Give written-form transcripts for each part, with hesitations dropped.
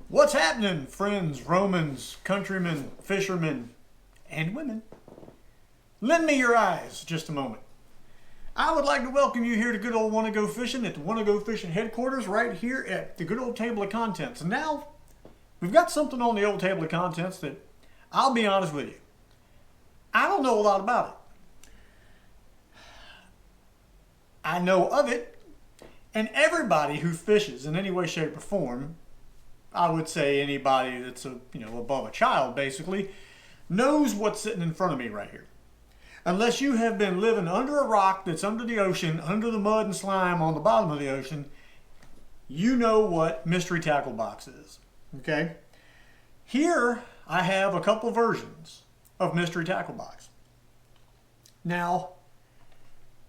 What's happening, friends, Romans, countrymen, fishermen, and women? Lend me your eyes just a moment. I would like to welcome you here to good old Wanna Go Fishing at the Wanna Go Fishing headquarters right here at the good old table of contents. And now, we've got something on the old table of contents that, I'll be honest with you, I don't know a lot about it. I know of it, and everybody who fishes in any way, shape, or form, I would say anybody that's above a child basically, knows what's sitting in front of me right here. Unless you have been living under a rock that's under the ocean, under the mud and slime on the bottom of the ocean, you know what Mystery Tacklebox is. Okay? Here I have a couple versions of Mystery Tacklebox. Now,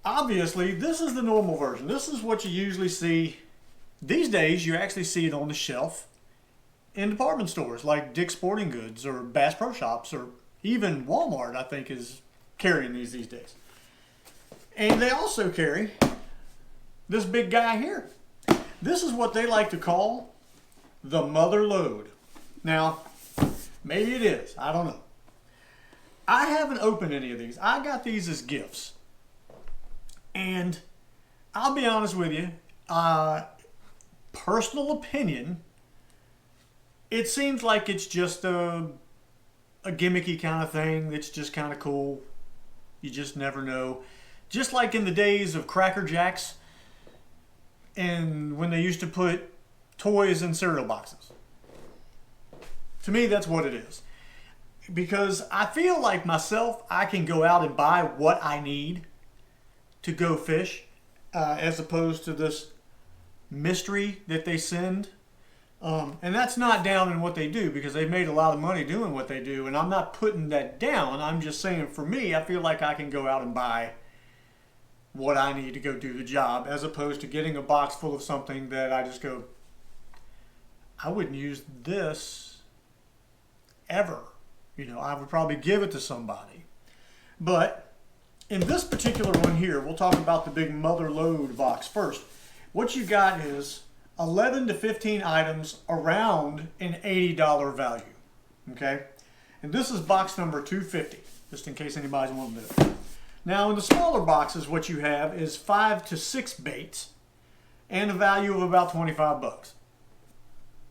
obviously, this is the normal version. This is what you usually see. These days, you actually see it on the shelf in department stores like Dick's Sporting Goods or Bass Pro Shops, or even Walmart, I think, is carrying these days. And they also carry this big guy here. This is what they like to call the Mother Lode. Now, maybe it is. I don't know. I haven't opened any of these. I got these as gifts. And I'll be honest with you, personal opinion, it seems like it's just a gimmicky kind of thing that's just kind of cool. You just never know. Just like in the days of Cracker Jacks and when they used to put toys in cereal boxes. To me, that's what it is. Because I feel like myself, I can go out and buy what I need to go fish, as opposed to this mystery that they send. And that's not down in what they do, because they've made a lot of money doing what they do, and I'm not putting that down. I'm just saying, for me, I feel like I can go out and buy what I need to go do the job, as opposed to getting a box full of something that I just go, I wouldn't use this ever. I would probably give it to somebody. But in this particular one here, we'll talk about the big Mother Lode box first. What you got is 11 to 15 items around an $80 value. Okay? And this is box number 250, just in case anybody's wanting to know. Now, in the smaller boxes, what you have is 5 to 6 baits and a value of about 25 bucks.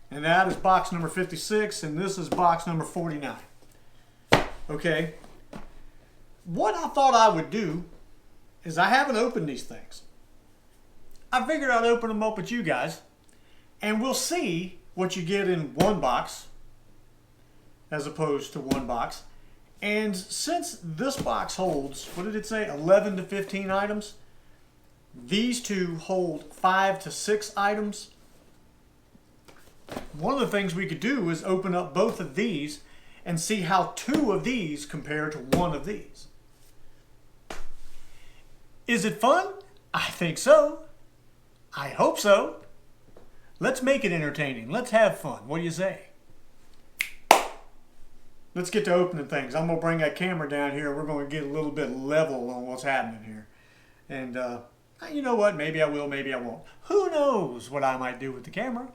And that is box number 56, and this is box number 49. Okay? What I thought I would do is, I haven't opened these things. I figured I'd open them up with you guys, and we'll see what you get in one box as opposed to one box. And since this box holds, what did it say, 11 to 15 items, these two hold 5 to 6 items. One of the things we could do is open up both of these and see how 2 of these compare to 1 of these. Is it fun? I think so. I hope so. Let's make it entertaining. Let's have fun. What do you say? Let's get to opening things. I'm going to bring that camera down here. We're going to get a little bit level on what's happening here. And you know what? Maybe I will, maybe I won't. Who knows what I might do with the camera?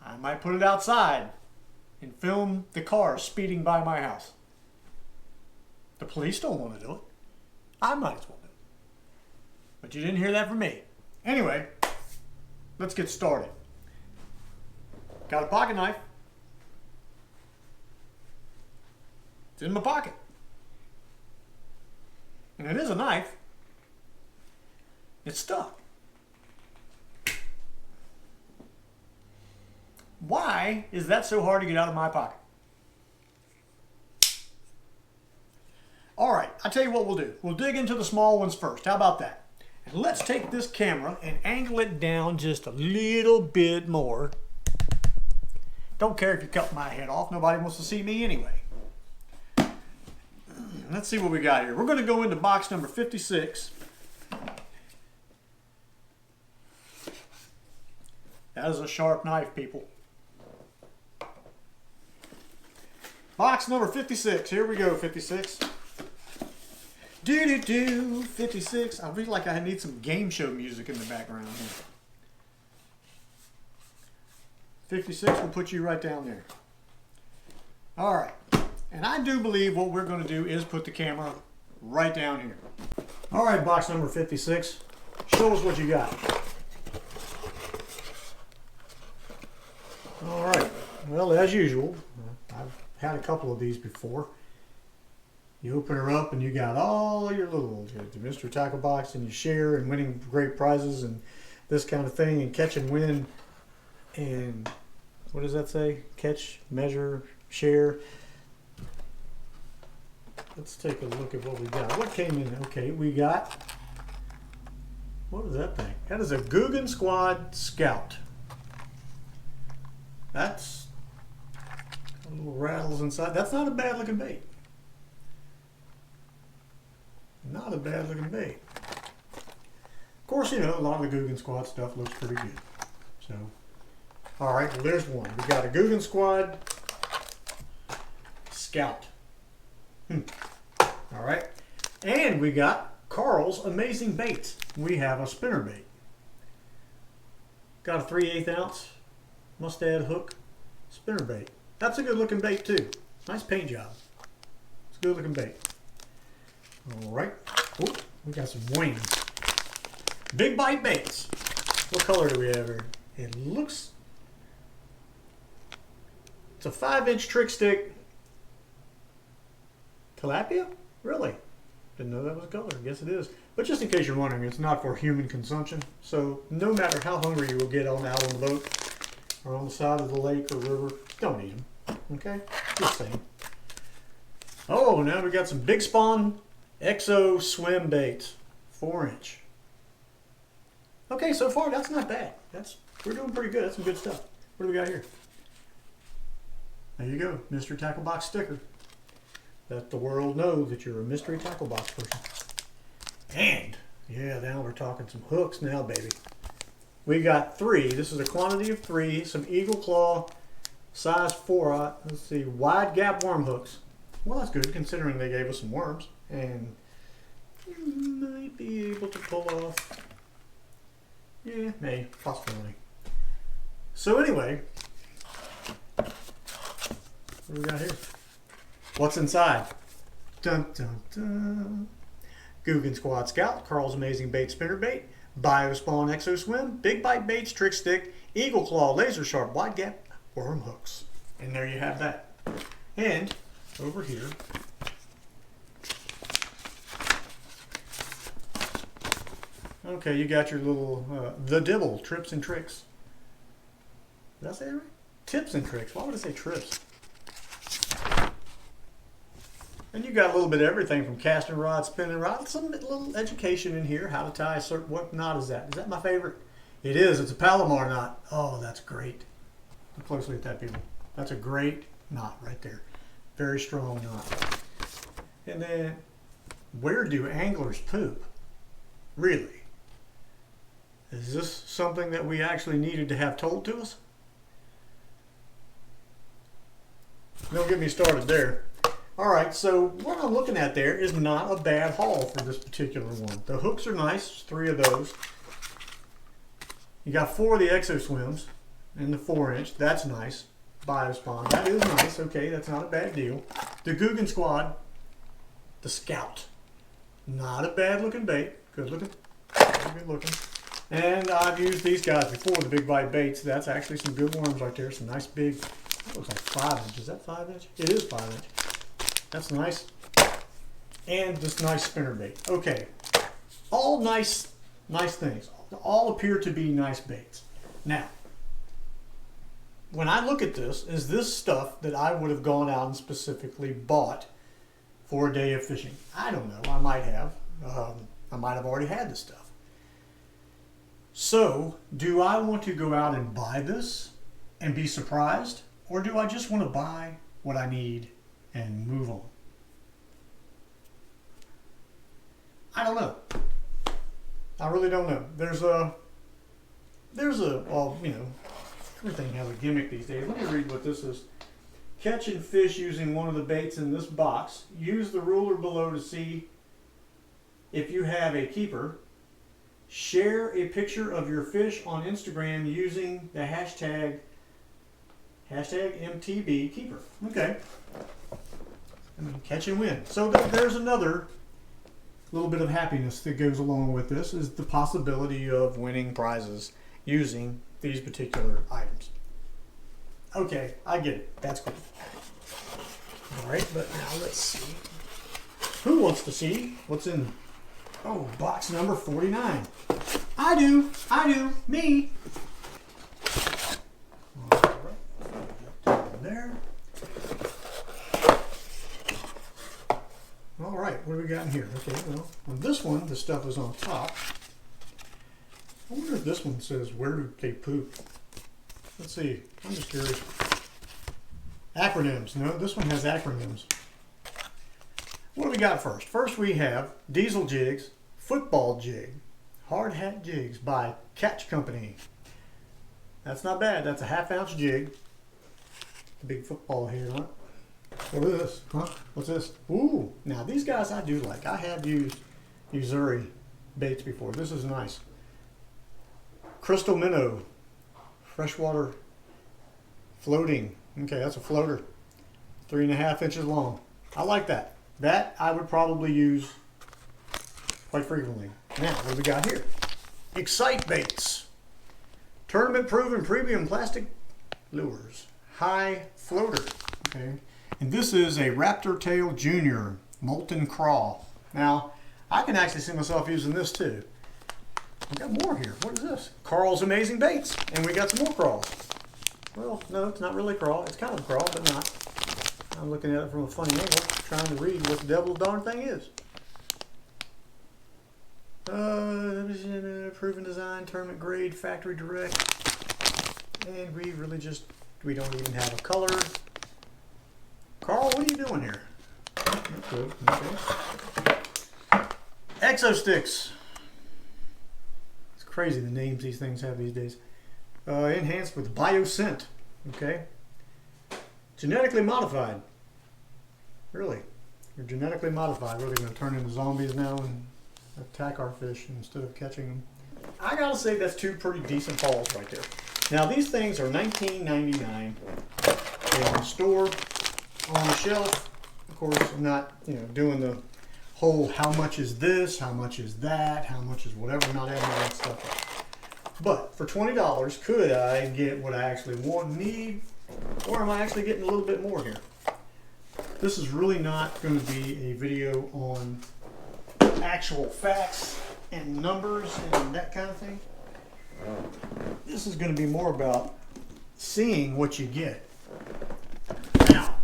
I might put it outside and film the car speeding by my house. The police don't want to do it. I might as well do it. But you didn't hear that from me. Anyway, let's get started. Got a pocket knife. It's in my pocket. And it is a knife. It's stuck. Why is that so hard to get out of my pocket? All right, I'll tell you what we'll do. We'll dig into the small ones first. How about that? And let's take this camera and angle it down just a little bit more. Don't care if you cut my head off. Nobody wants to see me anyway. Let's see what we got here. We're going to go into box number 56. That is a sharp knife, people. Box number 56. Here we go, 56. 56. I feel like I need some game show music in the background here. 56 will put you right down there. All right. And I do believe what we're going to do is put the camera right down here. All right, box number 56. Show us what you got. All right. Well, as usual, I've had a couple of these before. You open her up and you got all your little the Mystery Tacklebox, and you share and winning great prizes and this kind of thing, and catch and win. And what does that say? Catch, measure, share. Let's take a look at what we got. What came in? Okay, we got, what is that thing? That is a Guggen Squad Scout. That's a little rattles inside. That's not a bad looking bait. Not a bad looking bait. Of course, you know, a lot of the Guggen Squad stuff looks pretty good. So, all right, well, there's one. We got a Guggen Squad Scout. All right, and we got Carl's Amazing Baits. We have a spinnerbait. Got a 3/8 ounce mustad hook spinnerbait. That's a good looking bait too. Nice paint job. It's a good looking bait. All right. Oh, we got some wings. Big bite baits. What color do we have here? It looks. It's a 5-inch trick stick. Tilapia? Really? Didn't know that was a color. I guess it is. But just in case you're wondering, it's not for human consumption. So no matter how hungry you will get out on the boat or on the side of the lake or river, don't eat them. Okay? Just saying. Oh, now we got some Big Spawn Exo swim baits. 4-inch. Okay, so far that's not bad. We're doing pretty good. That's some good stuff. What do we got here? There you go. Mystery Tacklebox sticker. Let the world know that you're a Mystery Tacklebox person. And, yeah, now we're talking some hooks now, baby. We got 3. This is a quantity of 3. Some Eagle Claw size 4. Let's see, wide gap worm hooks. Well, that's good considering they gave us some worms. And you might be able to pull off. Yeah, may, possibility. So anyway, what do we got here? What's inside? Dun dun dun. Guggen Squad Scout, Carl's Amazing Bait Spinnerbait, Biospawn Exo Swim, Big Bite Baits Trick Stick, Eagle Claw Laser Sharp Wide Gap Worm Hooks. And there you have that. And over here, okay, you got your little the Dibble Trips and Tricks. Did I say it right? Tips and tricks. Why would I say trips? And you got a little bit of everything from casting rod, spinning rod, some little education in here, how to tie a certain, what knot is that? Is that my favorite? It is. It's a Palomar knot. Oh, that's great. Look closely at that, people. That's a great knot right there. Very strong knot. And then, where do anglers poop? Really? Is this something that we actually needed to have told to us? Don't get me started there. Alright, so what I'm looking at there is not a bad haul for this particular one. The hooks are nice, 3 of those. You got 4 of the Exo Swims in the 4-inch. That's nice. Biospawn. That is nice. Okay, that's not a bad deal. The Guggen Squad, the Scout. Not a bad looking bait. Good looking. Very good looking. And I've used these guys before, the Big Bite Baits. That's actually some good worms right there. Some nice big, that looks like 5-inch. Is that 5-inch? It is 5-inch. That's nice. And this nice spinner bait. Okay. All nice things. All appear to be nice baits. Now, when I look at this, is this stuff that I would have gone out and specifically bought for a day of fishing? I don't know. I might have. I might have already had this stuff. So, do I want to go out and buy this and be surprised? Or do I just want to buy what I need and move on? I don't know. I really don't know. There's a, well, you know, everything has a gimmick these days. Let me read what this is. Catching fish using one of the baits in this box. Use the ruler below to see if you have a keeper. Share a picture of your fish on Instagram using the hashtag Hashtag MTB keeper. Okay. I mean, catch and win. So there's another little bit of happiness that goes along with this, is the possibility of winning prizes using these particular items. Okay, I get it. That's cool. All right, but now let's see. Who wants to see what's in, box number 49? I do, me. All right, there. All right, what do we got in here? Okay, well, on this one, the stuff is on top. I wonder if this one says, where do they poop? Let's see, I'm just curious. Acronyms, no, this one has acronyms. What do we got first? First we have Diesel Jigs, Football Jig, Hard Hat Jigs by Catch Company. That's not bad, that's a 1/2 ounce jig. The big football head on it. What is this? Huh? What's this? Ooh, now these guys I do like. I have used Missouri baits before. This is nice. Crystal Minnow, freshwater floating. Okay, that's a floater. 3.5 inches long. I like that. That I would probably use quite frequently. Now, what do we got here? Excite Baits. Tournament proven premium plastic lures. High floater. Okay. And this is a Raptor Tail Junior Molten Crawl. Now, I can actually see myself using this too. We got more here. What is this? Carl's Amazing Baits. And we got some more crawls. Well, no, it's not really a crawl. It's kind of a crawl, but not. I'm looking at it from a funny angle, trying to read what the devil darn thing is. Proven design, tournament grade, factory direct. And we don't even have a color. Carl, what are you doing here? Good. Okay. Exo Sticks. It's crazy the names these things have these days. Enhanced with bioscent. Okay. Genetically modified. Really? You're genetically modified. What are they going to turn into zombies now and attack our fish instead of catching them? I gotta say that's two pretty decent hauls right there. Now these things are $19.99 in the store, on the shelf. Of course, I'm not doing the whole how much is this, how much is that, how much is whatever. I'm not adding all that stuff. But for $20, could I get what I actually want and need, or am I actually getting a little bit more here? This is really not going to be a video on actual facts and numbers and that kind of thing. This is going to be more about seeing what you get. Now,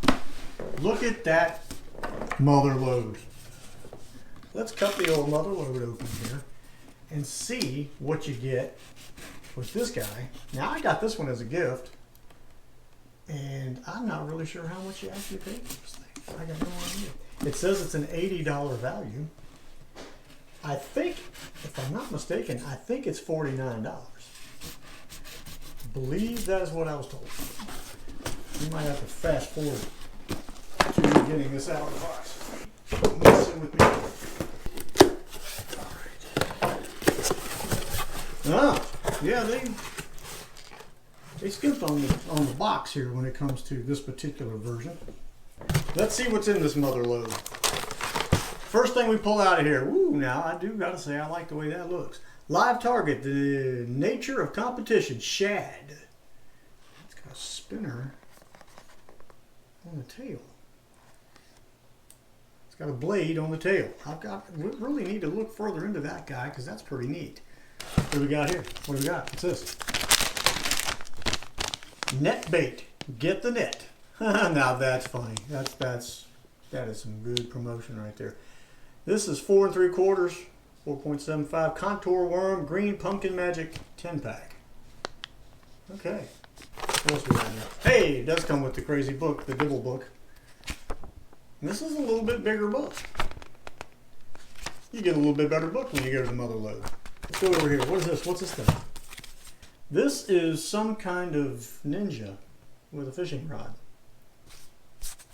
look at that Mother Lode. Let's cut the old Mother Lode open here and see what you get with this guy. Now, I got this one as a gift, and I'm not really sure how much you actually paid for this thing. I got no idea. It says it's an $80 value. I think, if I'm not mistaken, I think it's $49. I believe that is what I was told. You might have to fast forward to getting this out of the box. Messing with me. All right. Ah, yeah, they skipped on the box here when it comes to this particular version. Let's see what's in this Mother Lode. First thing we pull out of here. Ooh, now I do gotta say I like the way that looks. Live target, the nature of competition, shad. It's got a spinner on the tail. It's got a blade on the tail. We really need to look further into that guy because that's pretty neat. What do we got here? What do we got? What's this? Net bait. Get the net. Now that's funny. That is some good promotion right there. This is 4 3/4, 4.75 contour worm, green pumpkin magic 10-pack. Okay. What else we got here? Hey, it does come with the crazy book, the Dibble book. And this is a little bit bigger book. You get a little bit better book when you go to the Mother Lode. Let's go over here. What is this? What's this thing? This is some kind of ninja with a fishing rod.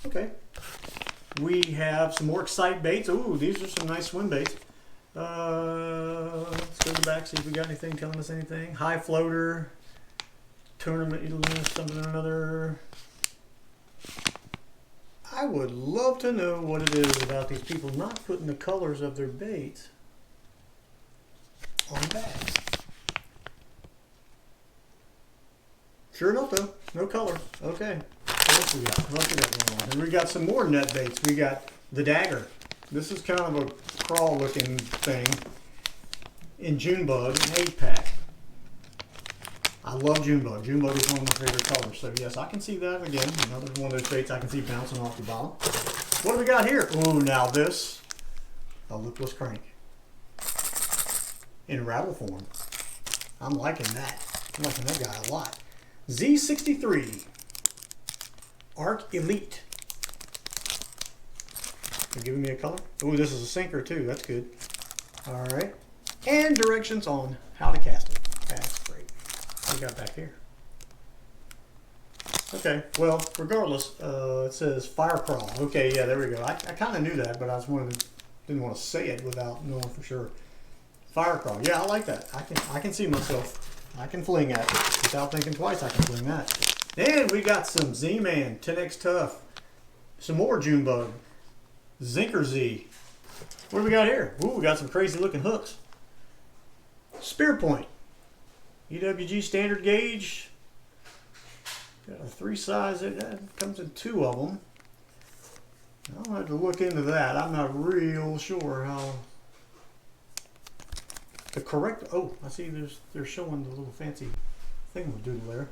Okay. We have some more Excite baits. Ooh, these are some nice swim baits. Let's go to the back, see if we got anything telling us anything. High floater, tournament, something or another. I would love to know what it is about these people not putting the colors of their baits on bags. Sure enough though, no color. Okay. What else we got? What else we got going on? And we got some more net baits. We got the dagger. This is kind of a crawl looking thing in Junebug, an 8-pack. I love Junebug. Junebug is one of my favorite colors. So yes, I can see that again. Another one of those baits I can see bouncing off the bottom. What do we got here? Ooh, now this, a lipless crank in rattle form. I'm liking that. I'm liking that guy a lot. Z63 Arc Elite. They're giving me a color. Ooh, this is a sinker too. That's good. All right. And directions on how to cast it. That's great. What do we got back here? Okay, well, regardless, it says fire crawl. Okay, yeah, there we go. I kind of knew that, but I just didn't want to say it without knowing for sure. Fire crawl. Yeah, I like that. I can see myself. I can fling at it. Without thinking twice, I can fling that. And we got some Z-Man 10X Tough. Some more Junebug. Zinker Z. What do we got here? Ooh, we got some crazy looking hooks. Spear point. EWG standard gauge. Got a 3 size. That comes in 2 of them. I'll have to look into that. I'm not real sure how the correct. Oh, I see. They're showing the little fancy thingamadoodle there.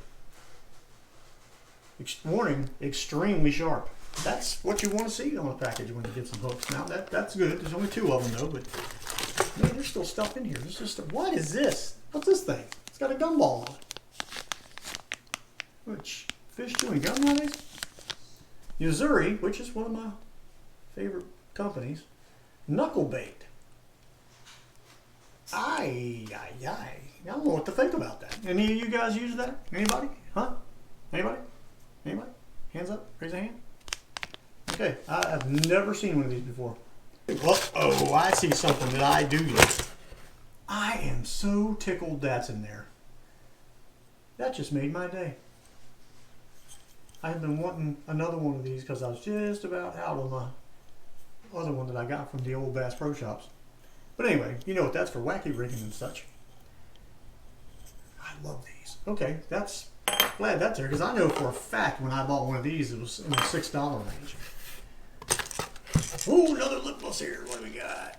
Warning: extremely sharp. That's what you want to see on a package when you get some hooks. Now that's good. There's only 2 of them though, but man, there's still stuff in here. There's just what is this? What's this thing? It's got a gumball on it. Which fish chewing gum nowadays? Yuzuri, which is one of my favorite companies. Knuckle bait. I don't know what to think about that. Any of you guys use that? Anybody? Huh? Anybody? Anybody? Hands up. Raise a hand. Okay, I've never seen one of these before. Oh, I see something that I do use. I am so tickled that's in there. That just made my day. I've been wanting another one of these because I was just about out on my other one that I got from the old Bass Pro Shops. But anyway, you know what that's for, wacky rigging and such. I love these. Okay, glad that's there because I know for a fact when I bought one of these it was in the $6 range. Ooh, another lipless here. What do we got?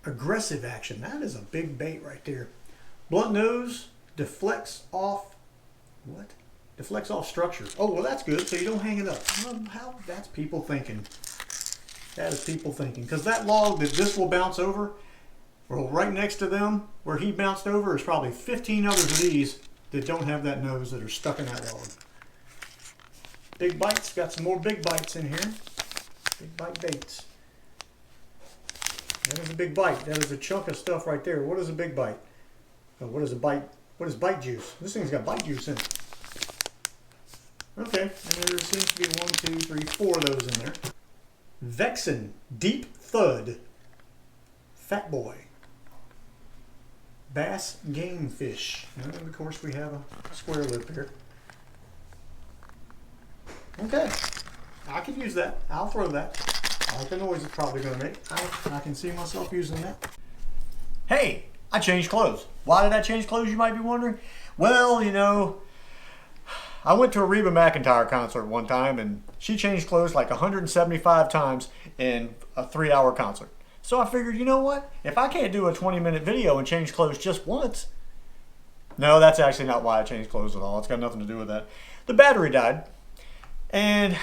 Aggressive action. That is a big bait right there. Blunt nose deflects off. What? Deflects off structure. Oh, well, that's good. So you don't hang it up. How? That's people thinking. That is people thinking. Because that log that this will bounce over, well, right next to them, where he bounced over, is probably 15 others of these that don't have that nose that are stuck in that log. Big bites. Got some more big bites in here. Big bite baits. That is a big bite. That is a chunk of stuff right there. What is a big bite? Oh, what is a bite? What is bite juice? This thing's got bite juice in it. Okay, and there seems to be 1, 2, 3, 4 of those in there. Vexen Deep Thud Fat Boy Bass Game Fish. And of course we have a square lip here. Okay, I could use that. I'll throw that. I like the noise it's probably going to make. I can see myself using that. Hey, I changed clothes. Why did I change clothes, you might be wondering? Well, you know, I went to a Reba McEntire concert one time and she changed clothes like 175 times in a 3-hour concert. So I figured, you know what? If I can't do a 20-minute video and change clothes just once. No, that's actually not why I changed clothes at all. It's got nothing to do with that. The battery died. And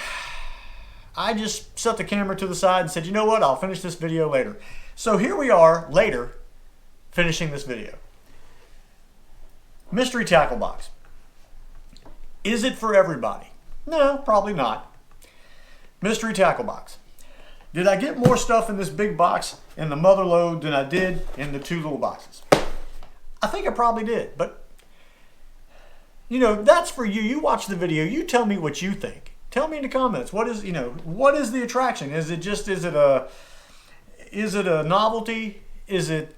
I just set the camera to the side and said, you know what? I'll finish this video later. So here we are later finishing this video. Mystery Tacklebox. Is it for everybody? No, probably not. Mystery Tacklebox. Did I get more stuff in this big box in the Mother Lode than I did in the 2 little boxes? I think I probably did, but you know, that's for you. You watch the video, you tell me what you think. Tell me in the comments, what is the attraction? Is it a novelty? Is it,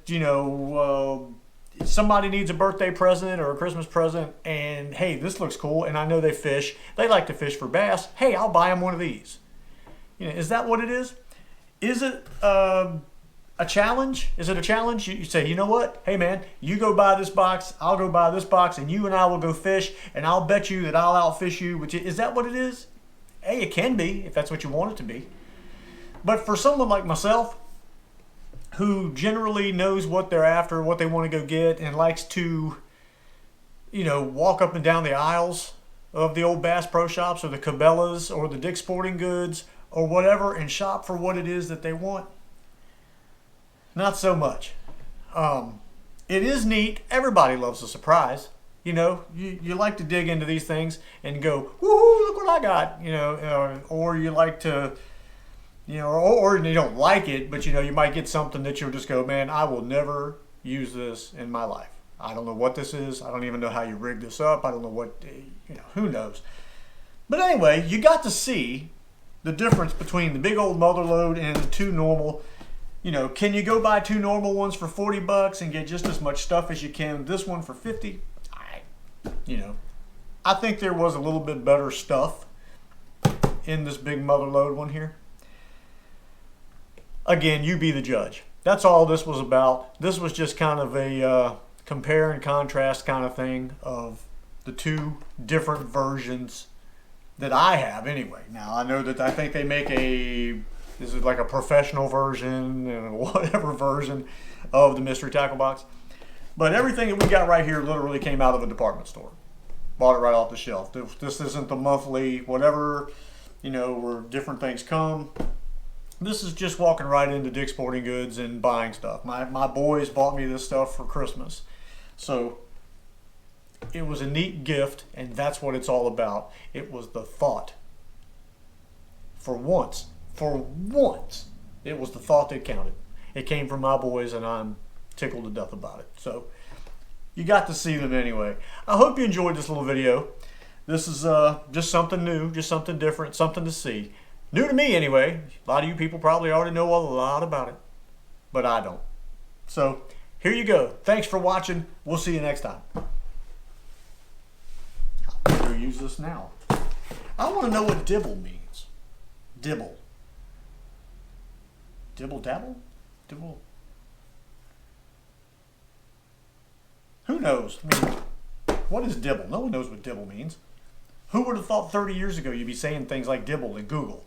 somebody needs a birthday present or a Christmas present, and hey, this looks cool, and I know they fish. They like to fish for bass. Hey, I'll buy them one of these. You know, is that what it is? Is it a challenge? Is it a challenge? You say, you know what? Hey man, you go buy this box, I'll go buy this box, and you and I will go fish, and I'll bet you that I'll outfish you. Which is that what it is? Hey, it can be if that's what you want it to be. But for someone like myself, who generally knows what they're after, what they want to go get, and likes to, you know, walk up and down the aisles of the old Bass Pro Shops or the Cabela's or the Dick's Sporting Goods or whatever and shop for what it is that they want, not so much. It is neat. Everybody loves a surprise. You know, you like to dig into these things and go, woohoo, look what I got, you know, or you like to, you know, or you don't like it, but you know, you might get something that you'll just go, man, I will never use this in my life. I don't know what this is. I don't even know how you rig this up. I don't know what, you know, who knows. But anyway, you got to see the difference between the big old Mother Lode and the two normal. You know, can you go buy two normal ones for $40 and get just as much stuff as you can this one for $50? You know, I think there was a little bit better stuff in this big Mother Lode one here. Again, you be the judge. That's all this was about. This was just kind of a compare and contrast kind of thing of the two different versions that I have anyway. Now, I know that I think they make this is like a professional version and whatever version of the Mystery Tacklebox. But everything that we got right here literally came out of a department store. Bought it right off the shelf. This isn't the monthly whatever, you know, where different things come. This is just walking right into Dick's Sporting Goods and buying stuff. My boys bought me this stuff for Christmas. So it was a neat gift, and that's what it's all about. It was the thought. For once, it was the thought that counted. It came from my boys, and I'm tickled to death about it. So you got to see them anyway. I hope you enjoyed this little video. This is just something new, just something different, something to see. New to me anyway. A lot of you people probably already know a lot about it, but I don't. So here you go. Thanks for watching. We'll see you next time. I'll go use this now. I want to know what dibble means. Dibble. Dibble dabble? Dibble. Who knows? I mean, what is dibble? No one knows what dibble means. Who would have thought 30 years ago you'd be saying things like dibble in Google?